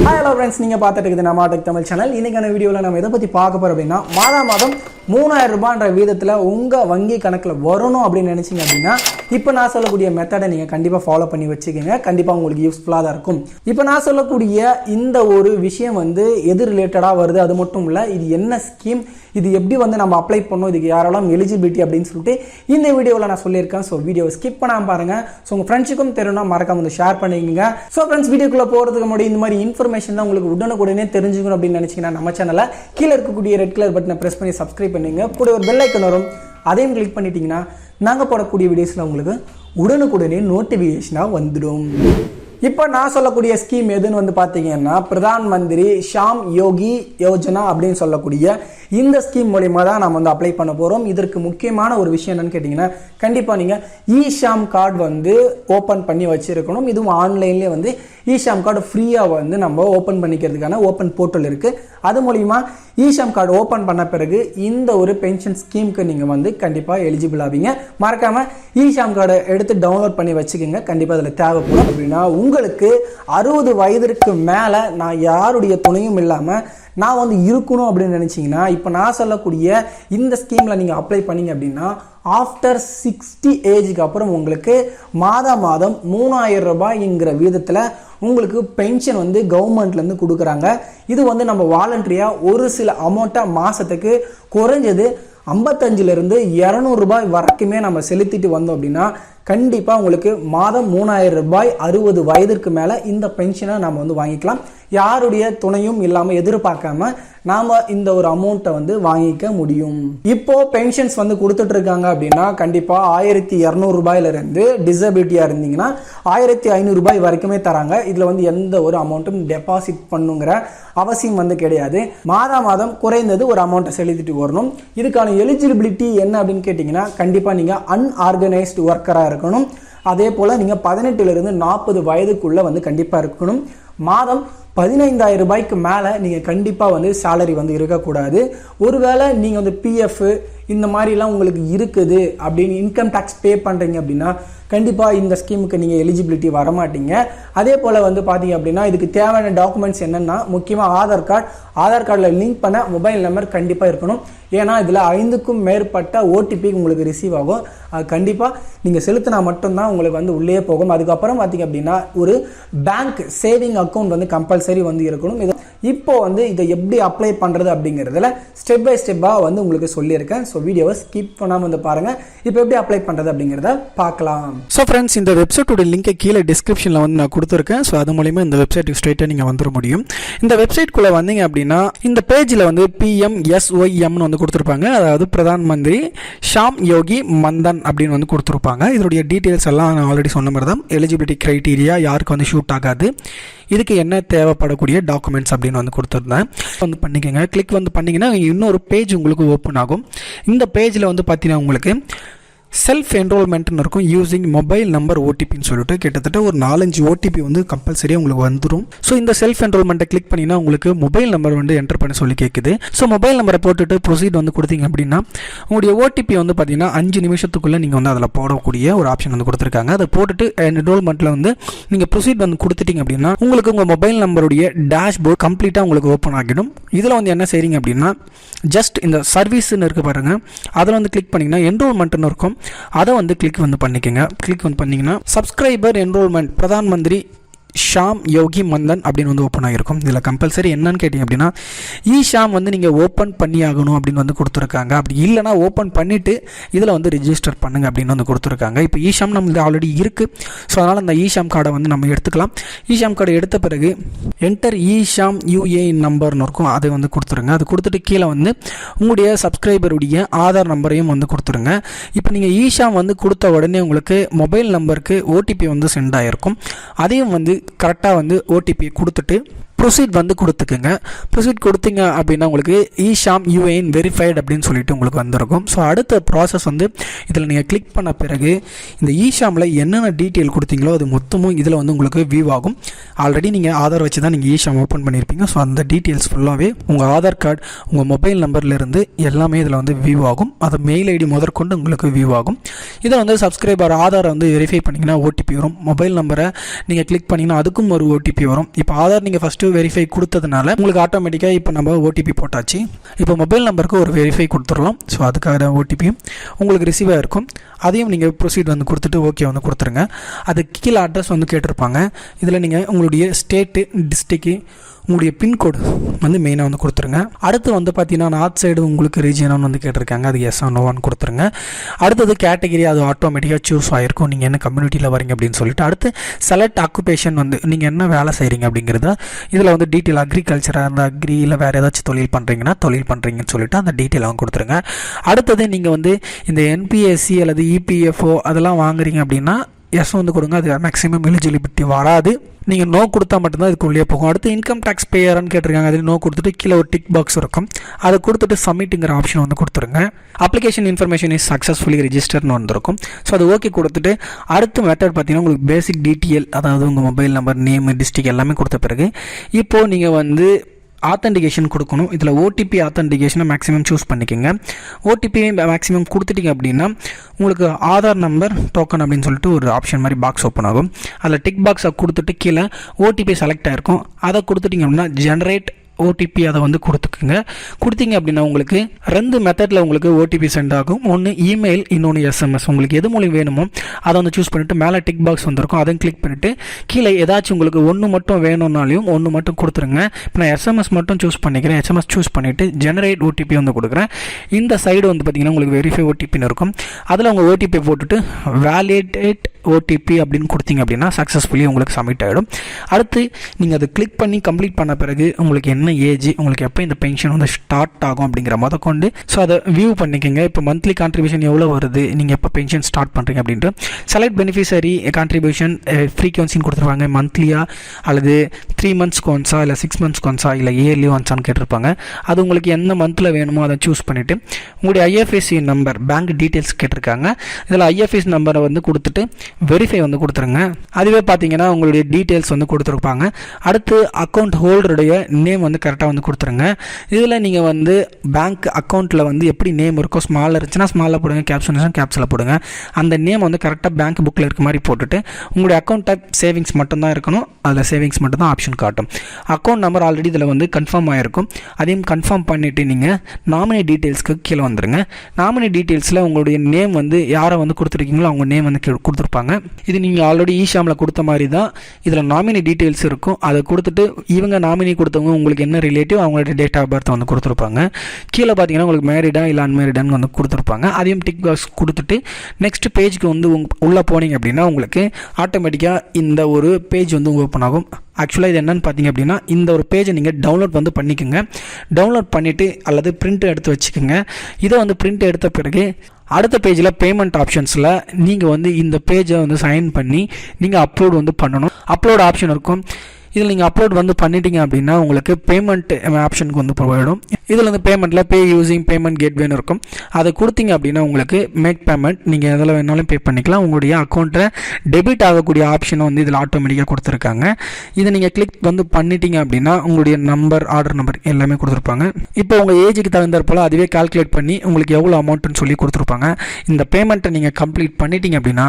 Hi hello friends, நீங்கள் பார்த்துட்டு இருக்குது நம்ம டெக் தமிழ் சேனல். இன்றைக்கான வீடியோவில் நம்ம எதை பற்றி பார்க்க போகிறோம் அப்படின்னா, மாதம் 3000 ரூபான்ற வீதத்தில் உங்கள் வங்கி கணக்கில் வரணும் அப்படின்னு நினச்சிங்க அப்படின்னா இப்போ நான் சொல்லக்கூடிய மெத்தடை நீங்கள் கண்டிப்பாக ஃபாலோ பண்ணி வச்சுக்கோங்க. கண்டிப்பாக உங்களுக்கு யூஸ்ஃபுல்லாக தான் இருக்கும். இப்போ நான் சொல்லக்கூடிய இந்த ஒரு விஷயம் எது ரிலேட்டடாக வருது, அது மட்டும் இல்லை இது என்ன ஸ்கீம், இது எப்படி நம்ம அப்ளை பண்ணணும், இதுக்கு யாரெல்லாம் எலிஜிபிலிட்டி அப்படின்னு சொல்லிட்டு இந்த வீடியோவில் நான் சொல்லியிருக்கேன். ஸோ வீடியோவை ஸ்கிப் பண்ணாமல் பாருங்கள். ஸோ உங்கள் ஃப்ரெண்ட்ஸுக்கும் தெரியணும்னா மறக்காம ஷேர் பண்ணிக்கோங்க. ஸோ ஃப்ரெண்ட்ஸ், வீடியோக்குள்ளே போகிறதுக்கு முன்னாடி இந்த மாதிரி இன்ஃபர்மேஷன் தான் உங்களுக்கு உடனுக்குடனே தெரிஞ்சுக்கணும் அப்படின்னு நினச்சிங்கன்னா நம்ம சேனலை கீழே இருக்கக்கூடிய ரெட் கலர் பட்டனை ப்ரெஸ் பண்ணி சப்ஸ்கிரைப் பண்ணுங்க. கூட ஒரு பெல் ஐக்கன் வரும், அதையும் கிளிக் பண்ணிட்டீங்கன்னா நாங்கள் போடக்கூடிய வீடியோஸில் உங்களுக்கு உடனுக்குடனே நோட்டிஃபிகேஷனாக வந்துடும். இப்போ நான் சொல்லக்கூடிய ஸ்கீம் எதுன்னு பார்த்தீங்கன்னா, பிரதான் மந்திரி ஷாம் யோகி யோஜனா அப்படின்னு சொல்லக்கூடிய இந்த ஸ்கீம் மூலிமா தான் நம்ம அப்ளை பண்ண போகிறோம். இதற்கு முக்கியமான ஒரு விஷயம் என்னன்னு கேட்டிங்கன்னா, கண்டிப்பாக நீங்கள் இ-ஷாம் கார்டு ஓப்பன் பண்ணி வச்சுருக்கணும். இதுவும் ஆன்லைன்லேயே இ-ஷாம் கார்டு ஃப்ரீயாக நம்ம ஓப்பன் பண்ணிக்கிறதுக்கான ஓப்பன் போர்ட்டல் இருக்குது. அது மூலிமா இ-ஷாம் கார்டு ஓப்பன் பண்ண பிறகு இந்த ஒரு பென்ஷன் ஸ்கீமுக்கு நீங்கள் கண்டிப்பாக எலிஜிபிள் ஆவீங்க. மறக்காமல் இ-ஷாம் கார்டை எடுத்து டவுன்லோட் பண்ணி வச்சுக்கோங்க. கண்டிப்பாக அதில் தேவைப்படும். அப்படின்னா உங்களுக்கு 60 வயதிற்கு மேலே நான் யாருடைய துணையும் இல்லாமல் நான் இருக்கணும் அப்படின்னு நினச்சிங்கன்னா, இப்போ நான் சொல்லக்கூடிய இந்த ஸ்கீமில் நீங்கள் அப்ளை பண்ணீங்க அப்படின்னா, ஆஃப்டர் 60 ஏஜுக்கு அப்புறம் உங்களுக்கு மாதம் 3000 ரூபாய்ங்கிற வீதத்தில் உங்களுக்கு பென்ஷன் கவர்மெண்ட்லேருந்து கொடுக்குறாங்க. இது நம்ம வாலண்டரியாக ஒரு சில அமௌண்ட்டை மாதத்துக்கு குறைஞ்சது 55 200 ரூபாய் வரைக்குமே நம்ம செலுத்திட்டு வந்தோம் அப்படின்னா கண்டிப்பாக உங்களுக்கு மாதம் 3000 ரூபாய் 60 வயதிற்கு மேலே இந்த பென்ஷனை நம்ம வாங்கிக்கலாம். யாருடைய துணையும் இல்லாமல் எதிர்பார்க்காம நாம் இந்த ஒரு அமௌண்ட்டை வாங்கிக்க முடியும். இப்போ பென்ஷன்ஸ் கொடுத்துட்டு இருக்காங்க அப்படின்னா கண்டிப்பாக 1200 ரூபாயிலிருந்து டிசபிலிட்டியாக இருந்தீங்கன்னா 1500 ரூபாய் வரைக்குமே தராங்க. இதில் எந்த ஒரு அமௌண்ட்டும் டெபாசிட் பண்ணுங்கிற அவசியம் கிடையாது. மாதம் குறைந்தது ஒரு அமௌண்ட்டை செலுத்திட்டு வரணும். இதுக்கான எலிஜிபிலிட்டி என்ன அப்படின்னு கேட்டிங்கன்னா, கண்டிப்பாக நீங்கள் அன்ஆர்கனைஸ்டு ஒர்க்கராக இருக்கணும். அதே போல் நீங்கள் 18லிருந்து 40 வயதுக்குள்ளே கண்டிப்பாக இருக்கணும். மாதம் 15000 ரூபாய்க்கு மேலே நீங்கள் கண்டிப்பாக சேலரி இருக்கக்கூடாது. ஒருவேளை நீங்கள் பிஎஃப் இந்த மாதிரிலாம் உங்களுக்கு இருக்குது அப்படின்னு இன்கம் டேக்ஸ் பே பண்ணுறீங்க அப்படின்னா கண்டிப்பாக இந்த ஸ்கீமுக்கு நீங்கள் எலிஜிபிலிட்டி வரமாட்டீங்க. அதே போல் பார்த்தீங்க அப்படின்னா இதுக்கு தேவையான டாக்குமெண்ட்ஸ் என்னென்னா, முக்கியமாக ஆதார் கார்டில் லிங்க் பண்ண மொபைல் நம்பர் கண்டிப்பாக இருக்கணும். ஏன்னா இதில் 5க்கும் மேற்பட்ட ஓடிபி உங்களுக்கு ரிசீவ் ஆகும். அது கண்டிப்பாக நீங்கள் செலுத்தினா மட்டும்தான் உங்களுக்கு உள்ளே போகும். அதுக்கப்புறம் பார்த்தீங்க அப்படின்னா ஒரு பேங்க் சேவிங் அக்கௌண்ட் கம்பல்சரி இருக்கணும். இப்போ இதை எப்படி அப்ளை பண்ணுறது அப்படிங்கிறதுல ஸ்டெப் பை ஸ்டெப்பாக உங்களுக்கு சொல்லியிருக்கேன். ஸோ வீடியோவை ஸ்கிப் பண்ணாமல் பாருங்கள். இப்போ எப்படி அப்ளை பண்ணுறது அப்படிங்கிறத பார்க்கலாம். ஸோ ஃப்ரெண்ட்ஸ், இந்த வெப்சைட்டோட லிங்கை கீழே டிஸ்கிரிப்ஷனில் நான் கொடுத்துருக்கேன். ஸோ அது மூலிமா இந்த வெப்சைட்டுக்கு ஸ்ட்ரைட்டாக நீங்கள் வந்துட முடியும். இந்த வெப்சைட்குள்ளே வந்தீங்க அப்படின்னா இந்த பேஜில் PMSYMனு கொடுத்துருப்பாங்க. அதாவது பிரதான் மந்திரி ஷாம் யோகி மந்தன் அப்படின்னு கொடுத்துருப்பாங்க. இதனுடைய டீட்டெயில்ஸ் எல்லாம் நான் ஆல்ரெடி சொன்ன மாதிரி தான். எலிஜிபிலிட்டி க்ரைட்டீரியா, யாருக்கு ஷூட் ஆகாது, இதுக்கு என்ன தேவைப்படக்கூடிய டாக்குமெண்ட்ஸ் அப்படின்னு கொடுத்துருந்தேன். பண்ணிக்கோங்க. கிளிக் பண்ணிங்கன்னா இன்னொரு பேஜ் உங்களுக்கு ஓப்பன் ஆகும். இந்த பேஜில் பார்த்தீங்கன்னா உங்களுக்கு செல்ஃப் என்ரோல்மெண்ட்னு இருக்கும். யூஸிங் மொபைல் நம்பர் ஓடிபின்னு சொல்லிட்டு கிட்டத்தட்ட ஒரு 4-5 ஓடிபி கம்பல்சரியாக உங்களுக்கு வந்துடும். ஸோ இந்த செல்ஃப் என்ரோல்மெண்ட்டை கிளிக் பண்ணிங்கன்னா உங்களுக்கு மொபைல் நம்பர் என்டர் பண்ணி சொல்லி கேட்குது. ஸோ மொபைல் நம்பரை போட்டுட்டு ப்ரொசீட் கொடுத்தீங்க அப்படின்னா உங்களுடைய ஓடிபி பார்த்தீங்கன்னா 5 நிமிஷத்துக்குள்ளே நீங்கள் அதில் போடக்கூடிய ஒரு ஆப்ஷன் கொடுத்துருக்காங்க. அதை போட்டுட்டு என்ரோல்மெண்ட்டில் நீங்கள் ப்ரொசீட் கொடுத்துட்டீங்க அப்படின்னா உங்களுக்கு உங்கள் மொபைல் நம்பருடைய டேஷ்போர்ட் கம்ப்ளீட்டாக உங்களுக்கு ஓப்பன் ஆகிடும். இதில் என்ன செய்றீங்க அப்படின்னா, ஜஸ்ட் இந்த சர்வீஸ்ன்னு இருக்கு பாருங்க, அதில் கிளிக் பண்ணிங்கன்னா என்ரோல்மெண்ட்னு இருக்கும். அதை கிளிக் பண்ணிக்கோங்க. கிளிக் பண்ணிங்கன்னா சப்ஸ்கிரைபர் என்ரோல்மெண்ட் பிரதான் மந்திரி ஷாம் யோகி மந்தன் அப்படின்னு ஓப்பன் ஆகிருக்கும். இதில் கம்பல்சரி என்னன்னு கேட்டிங்க அப்படின்னா இ-ஷாம் நீங்கள் ஓப்பன் பண்ணி ஆகணும் அப்படின்னு கொடுத்துருக்காங்க. அப்படி இல்லைனா ஓப்பன் பண்ணிவிட்டு இதில் ரிஜிஸ்டர் பண்ணுங்கள் அப்படின்னு கொடுத்துருக்காங்க. இப்போ இ-ஷாம் நம்மளுக்கு ஆல்ரெடி இருக்குது. ஸோ அதனால் அந்த இ-ஷாம் கார்டை நம்ம எடுத்துக்கலாம். இ-ஷாம் கார்டை எடுத்த பிறகு என்டர் இ-ஷாம் யூஏஎன் நம்பர்னு இருக்கும். அதை கொடுத்துருங்க. அது கொடுத்துட்டு கீழே உங்களுடைய சப்ஸ்கிரைபருடைய ஆதார் நம்பரையும் கொடுத்துருங்க. இப்போ நீங்கள் இ-ஷாம் கொடுத்த உடனே உங்களுக்கு மொபைல் நம்பருக்கு ஓடிபி சென்ட் ஆகிருக்கும். அதையும் கரெக்டாக ஓடிபி கொடுத்துட்டு ப்ரொசீட் கொடுத்துக்குங்க. ப்ரொசீட் கொடுத்தீங்க அப்படின்னா உங்களுக்கு இ-ஷாம் யூஏஎன் வெரிஃபைடு அப்படின்னு சொல்லிட்டு உங்களுக்கு வந்திருக்கும். ஸோ அடுத்த ப்ராசஸ் இதில் நீங்கள் கிளிக் பண்ண பிறகு இந்த இ-ஷாமில் என்னென்ன டீட்டெயில் கொடுத்தீங்களோ அது மொத்தமும் இதில் உங்களுக்கு வியூ ஆகும். ஆல்ரெடி நீங்கள் ஆதார் வச்சு தான் நீங்கள் இ-ஷாம் ஓப்பன் பண்ணியிருப்பீங்க. ஸோ அந்த டீட்டெயில்ஸ் ஃபுல்லாகவே உங்கள் ஆதார் கார்டு, உங்கள் மொபைல் நம்பர்லேருந்து எல்லாமே இதில் வியூ ஆகும். அது மெயில் ஐடி முதற்கொண்டு உங்களுக்கு வியூ ஆகும். இதை சப்ஸ்கிரைபர் ஆதாரை வெரிஃபை பண்ணிங்கன்னா ஓடிபி வரும். மொபைல் நம்பரை நீங்கள் கிளிக் பண்ணிங்கன்னா அதுக்கும் ஒரு ஓடிபி வரும். இப்போ ஆதார் நீங்கள் ஃபஸ்ட்டு வெரிஃபை கொடுத்ததுனால உங்களுக்கு ஆட்டோமேட்டிக்காக இப்போ நம்ம ஓடிபி போட்டாச்சு. இப்போ மொபைல் நம்பருக்கு ஒரு வெரிஃபை கொடுத்துடலாம். ஸோ அதுக்காக ஓடிபியும் உங்களுக்கு ரிசீவ் ஆகிருக்கும். அதையும் நீங்கள் ப்ரொசீட் வந்து கொடுத்துட்டு ஓகே வந்து கொடுத்துருங்க. அது கீழே அட்ரஸ் வந்து கேட்டிருப்பாங்க. இதில் நீங்கள் உங்களுடைய ஸ்டேட்டு, டிஸ்ட்ரிக்ட்டு, உங்களுடைய பின்கோடு வந்து மெயினாக வந்து கொடுத்துருங்க. அடுத்து வந்து பார்த்தீங்கன்னா நார்த் சைடு உங்களுக்கு ரீஜியனாக வந்து கேட்டிருக்காங்க. அது எஸ் நோவான்னு கொடுத்துருங்க. அடுத்தது கேட்டகிரி, அது ஆட்டோமேட்டிக்காக சூஸ் ஆகிருக்கும் நீங்கள் என்ன கம்யூனிட்டியில் வரீங்க அப்படின்னு சொல்லிட்டு. அடுத்து செலக்ட் ஆக்குபேஷன், வந்து நீங்கள் என்ன வேலை செய்கிறீங்க அப்படிங்கிறத இதில் வந்து டீட்டெயில், அக்ரிகல்ச்சராக இருந்தால் அக்ரி, இல்லை வேறு ஏதாச்சும் தொழில் பண்ணுறீங்கன்னு சொல்லிட்டு அந்த டீட்டெயில் அவங்க கொடுத்துருங்க. அடுத்தது நீங்கள் வந்து இந்த என்பிஎஸ்சி அல்லது இபிஎஃப்ஓ அதெல்லாம் வாங்குறீங்க அப்படின்னா எஸ் வந்து கொடுங்க. அது மேக்ஸிமம் எலிஜிபிலிட்டி வராது. நீங்கள் நோ கொடுத்தா மட்டும்தான் இதுக்குள்ளேயே போகும். அடுத்து இன்கம் டேக்ஸ் பேயரான்னு கேட்டிருக்காங்க. அதில் நோ கொடுத்துட்டு கீழே ஒரு டிக் பாக்ஸ் இருக்கும். அதை கொடுத்துட்டு சப்மிட்டுங்கிற ஆப்ஷன் வந்து கொடுத்துருங்க. அப்ளிகேஷன் இன்ஃபர்மேஷன் இஸ் சக்ஸஸ்ஃபுல்லி ரிஜிஸ்டர்னு வந்திருக்கும். ஸோ அது ஓகே கொடுத்துட்டு அடுத்த மெத்தட் பார்த்தீங்கன்னா உங்களுக்கு பேசிக் டீட்டெயில், அதாவது உங்கள் மொபைல் நம்பர், நேம், டிஸ்ட்ரிக்ட் எல்லாமே கொடுத்த பிறகு இப்போது நீங்கள் வந்து ஆத்தென்டிகேஷன் கொடுக்கணும். இதில் ஓடிபி ஆத்தென்டிகேஷனை மேக்ஸிமம் சூஸ் பண்ணிக்கோங்க. ஓடிபி மேக்ஸிமம் கொடுத்துட்டிங்க அப்படின்னா உங்களுக்கு ஆதார் நம்பர் டோக்கன் அப்படின்னு சொல்லிட்டு ஒரு ஆப்ஷன் மாதிரி பாக்ஸ் ஓப்பன் ஆகும். அதில் டிக் பாக்ஸை கொடுத்துட்டு கீழே ஓடிபி செலக்ட் ஆகிருக்கும். அதை கொடுத்துட்டிங்க அப்படின்னா ஜென்ரேட் ஓடிபி அதை வந்து கொடுத்தீங்க அப்படின்னா உங்களுக்கு 2 மெத்தடில் உங்களுக்கு ஓடிபி சென்ட் ஆகும். ஒன்று இமெயில், இன்னொன்று எஸ்எம்எஸ். உங்களுக்கு எது மூலம் வேணுமோ அதை வந்து சூஸ் பண்ணிவிட்டு மேலே டிக் பாக்ஸ் வந்திருக்கும். அதையும் கிளிக் பண்ணிவிட்டு கீழே ஏதாச்சும் உங்களுக்கு ஒன்று மட்டும் வேணும்னாலையும் ஒன்று மட்டும் கொடுத்துருங்க. இப்போ நான் எஸ்எம்எஸ் மட்டும் சூஸ் பண்ணிக்கிறேன். எஸ்எம்எஸ் சூஸ் பண்ணிவிட்டு ஜெனரேட் ஓடிபி வந்து கொடுக்குறேன். இந்த சைடு வந்து பார்த்திங்கன்னா உங்களுக்கு வெரிஃபை ஓடிபின்னு இருக்கும். அதில் உங்கள் ஓடிபி போட்டுட்டு வேலிடேட் ஓடிபி அப்படின்னு கொடுத்தீங்க அப்படின்னா சக்ஸஸ்ஃபுல்லி உங்களுக்கு சப்மிட் ஆகிடும். அடுத்து நீங்கள் அதை கிளிக் பண்ணி கம்ப்ளீட் பண்ண பிறகு உங்களுக்கு என்ன ஏஜ், உங்களுக்கு எப்போ இந்த பென்ஷன் வந்து ஸ்டார்ட் ஆகும் அப்படிங்கிற முத கொண்டு ஸோ அதை வியூ பண்ணிக்கோங்க. இப்போ மந்த்லி கான்ட்ரிபியூஷன் எவ்வளோ வருது, நீங்கள் எப்போ பென்ஷன் ஸ்டார்ட் பண்ணுறீங்க அப்படின்ட்டு. செலக்ட் பெனிஃபிஷரி கான்ட்ரிபியூஷன் ஃப்ரீக்வன்சின்னு கொடுத்துருவாங்க. மந்த்லியா அல்லது 3 மந்த்ஸ்க்கு ஒன்ஸா, இல்லை 6 மந்த்ஸ்க்கு ஒன்ஸா, இல்லை இயர்லி ஒன்ஸான்னு கேட்டிருப்பாங்க. அது உங்களுக்கு எந்த மந்தில் வேணுமோ அதை சூஸ் பண்ணிவிட்டு உங்களுடைய ஐஎஃப்எஸ்சி நம்பர், பேங்க் டீட்டெயில்ஸ் கேட்டிருக்காங்க. இதில் ஐஎஃப்எஸ்சி நம்பரை வந்து கொடுத்துட்டு வெரிஃபை வந்து கொடுத்துருங்க. அதுவே பார்த்தீங்கன்னா உங்களுடைய டீட்டெயில்ஸ் வந்து கொடுத்துருப்பாங்க. அடுத்து அக்கௌண்ட் ஹோல்டருடைய நேம் வந்து கரெக்டாக வந்து கொடுத்துருங்க. இதில் நீங்கள் வந்து பேங்க் அக்கௌண்ட்டில் வந்து எப்படி நேம் இருக்கோ, ஸ்மாலில் இருந்துச்சுன்னா ஸ்மாலில் போடுங்க, கேப்ஸ் இருந்துச்சுன்னா கேப்ஸில் போடுங்க. அந்த நேம் வந்து கரெக்டாக பேங்க் புக்கில் இருக்க மாதிரி போட்டுட்டு உங்களுடைய அக்கௌண்ட் டைப் சேவிங்ஸ் மட்டும்தான் இருக்கணும். அதில் சேவிங்ஸ் மட்டும்தான் ஆப்ஷன் காட்டும். அக்கௌண்ட் நம்பர் ஆல்ரெடி இதில் வந்து கன்ஃபார்ம் ஆகிருக்கும். அதையும் கன்ஃபார்ம் பண்ணிவிட்டு நீங்கள் நாமினி டீட்டெயில்ஸ்க்கு கீழே வந்துடுங்க. நாமினி டீட்டெயில்ஸில் உங்களுடைய நேம் வந்து யாரை வந்து கொடுத்துருக்கீங்களோ அவங்க நேம் வந்து கொடுத்துருப்பாங்க. இது நீங்கள் ஆல்ரெடி ஈஷாமில் கொடுத்த மாதிரி தான். இதில் நாமினி டீட்டெயில்ஸ் இருக்கும். அதை கொடுத்துட்டு இவங்க நாமினி கொடுத்தவங்க உங்களுக்கு என்ன ரிலேட்டிவ், அவங்களோட டேட் ஆஃப் பர்த் வந்து கொடுத்துருப்பாங்க. கீழே பார்த்தீங்கன்னா உங்களுக்கு மேரிடா இல்லை அன்மேரிடான்னு வந்து கொடுத்துருப்பாங்க. அதையும் டிக் பாக்ஸ் கொடுத்துட்டு நெக்ஸ்ட் பேஜுக்கு வந்து உள்ளே போனீங்க அப்படின்னா உங்களுக்கு ஆட்டோமேட்டிக்காக இந்த ஒரு பேஜ் வந்து ஓப்பன் ஆகும். ஆக்சுவலாக இது என்னென்னு பார்த்தீங்க அப்படின்னா இந்த ஒரு பேஜை நீங்கள் டவுன்லோட் வந்து பண்ணிக்கோங்க. டவுன்லோட் பண்ணிவிட்டு அல்லது பிரிண்ட் எடுத்து வச்சுக்கோங்க. இதை வந்து பிரிண்ட் எடுத்த பிறகு அடுத்த பேஜில் பேமெண்ட் ஆப்ஷன்ஸில் நீங்கள் வந்து இந்த பேஜை வந்து சைன் பண்ணி நீங்கள் அப்லோட் வந்து பண்ணணும். அப்லோட் ஆப்ஷன் இருக்கும். இதில் நீங்கள் அப்லோட் வந்து பண்ணிட்டீங்க அப்படின்னா உங்களுக்கு பேமெண்ட் ஆப்ஷனுக்கு வந்து போயிடும். இதில் வந்து பேமெண்ட்டில் பே யூஸிங் பேமெண்ட் கேட்வேன்னு இருக்கும். அதை கொடுத்தீங்க அப்படின்னா உங்களுக்கு மேக் பேமெண்ட், நீங்கள் எதில் வேணாலும் பே பண்ணிக்கலாம். உங்களுடைய அக்கௌண்ட்டில் டெபிட் ஆகக்கூடிய ஆப்ஷனை வந்து இதில் ஆட்டோமேட்டிக்காக கொடுத்துருக்காங்க. இதை நீங்கள் கிளிக் வந்து பண்ணிட்டீங்க அப்படின்னா உங்களுடைய நம்பர், ஆர்டர் நம்பர் எல்லாமே கொடுத்துருப்பாங்க. இப்போ உங்கள் ஏஜுக்கு தகுந்தாற் போல் அதுவே கால்குலேட் பண்ணி உங்களுக்கு எவ்வளோ அமௌண்ட்டுன்னு சொல்லி கொடுத்துருப்பாங்க. இந்த பேமெண்ட்டை நீங்கள் கம்ப்ளீட் பண்ணிட்டீங்க அப்படின்னா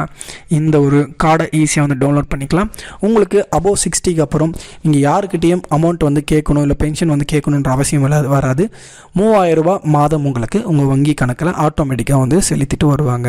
இந்த ஒரு கார்டை ஈஸியாக வந்து டவுன்லோட் பண்ணிக்கலாம். உங்களுக்கு அபோவ் 60க்கு அப்புறம் நீங்கள் யாருக்கிட்டையும் அமௌண்ட் வந்து கேட்கணும், இல்லை பென்ஷன் வந்து கேட்கணுன்ற அவசியம் வராது. 3000 ரூபாய் மாதம் உங்களுக்கு உங்கள் வங்கி கணக்கில் ஆட்டோமேட்டிக்காக வந்து செலுத்திட்டு வருவாங்க.